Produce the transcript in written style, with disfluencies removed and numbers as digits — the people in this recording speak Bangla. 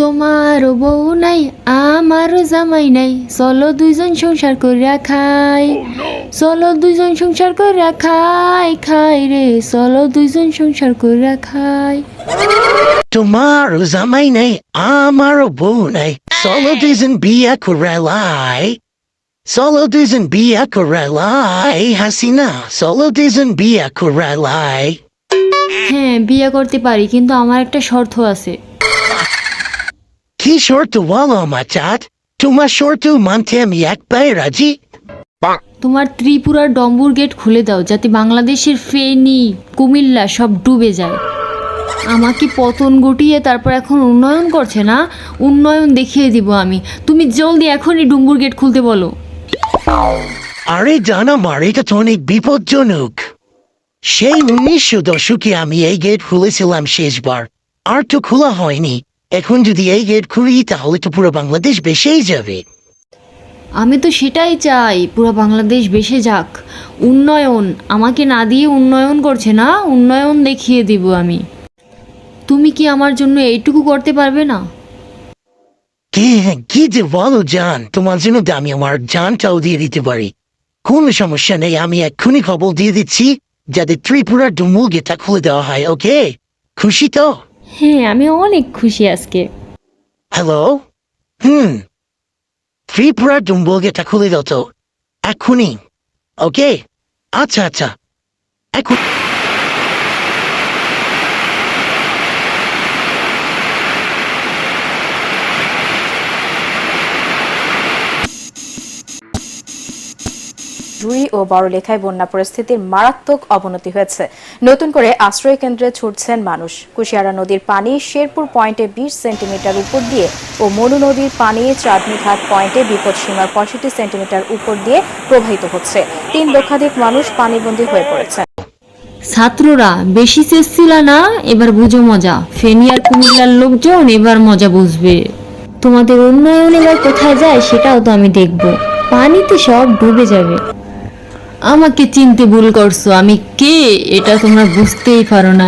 তোমারও বউ নাই আমারও জামাই নাই, চলো দুইজন সংসার কইরা খাই। চলো দুইজন সংসার কইরা খাই, খাই রে চলো দুইজন সংসার কইরা খাই। তোমারও জামাই নাই আমারও বউ নাই, চলো দুইজন বিয়া করে লাই। চলো দুইজন বিয়া করে লাই হাসিনা, চলো দুইজন বিয়া করে লাই। হ্যাঁ বিয়ে করতে পারি, কিন্তু আমার একটা শর্ত আছে। কি শর্ত বলো আমার চাঁদ? তোমার শর্ত মানতে আমি একবারে রাজি। তোমার ত্রিপুরার ডম্বুর গেট খুলে দাও, যাতে বাংলাদেশের ফেনী কুমিল্লা সব ডুবে যায়। আমাকে পতন ঘটিয়ে তারপর এখন উন্নয়ন করছে না, উন্নয়ন দেখিয়ে দিব আমি। তুমি জলদি এখনই ডুম্বুর গেট খুলতে বলো। আরে জানা মার, এটা তো অনেক বিপজ্জনক। সেই 1900 দশকে আমি এই গেট খুলেছিলাম শেষবার, আর তো খোলা হয়নি। এখন যদি এই গেট খুলি তাহলে তো পুরো বাংলাদেশ বেসেই যাবে। আমি তো সেটাই চাই, পুরো বাংলাদেশ বেসে যাক। উন্নয়ন আমাকে না দিয়ে উন্নয়ন করছে না, উন্নয়ন দেখিয়ে দিব আমি। তুমি কি আমার জন্য এইটুকু করতে পারবে না? কি যে বলো জান, তোমার জন্য তো আমি আমার জানটাও দিয়ে দিতে পারি। কোনো সমস্যা নেই, আমি এক্ষুনি খবর দিয়ে দিচ্ছি যাতে ত্রিপুরার ডুমুল গেটটা খুলে দেওয়া হয়। ওকে, খুশি তো? হ্যাঁ আমি অনেক খুশি আজকে। হ্যালো, ত্রিপুরার ডুমুল গেটটা খুলে দাও তো এক্ষুনি। ওকে, আচ্ছা আচ্ছা, এখন রুই ও বড়লেখায় বন্যা পরিস্থিতির মারাত্মক অবনতি হয়েছে। নতুন করে আশ্রয় কেন্দ্রে ছুটছেন মানুষ। কুশিয়ারা নদীর পানি শেরপুর পয়েন্টে 20 সেন্টিমিটার উপর দিয়ে ও মনু নদীর পানি চাঁদনীঘাট পয়েন্টে বিপদসীমার 65 সেন্টিমিটার উপর দিয়ে প্রবাহিত হচ্ছে। 3 লক্ষাধিক মানুষ পানিবন্দী হয়ে পড়েছে। ছাত্ররা বেশি চেষ্ছিল না, এবার বুঝো মজা। ফেনী আর কুমিল্লার লোকজন এবার মজা বুঝবে। তোমাদের উন্নয়ন এবার কোথায় যায় সেটাও তো আমি দেখব। পানিতে সব ডুবে যাবে। আমাকে চিনতে ভুল করছো, আমি কে এটা তোমরা বুঝতেই পারো না।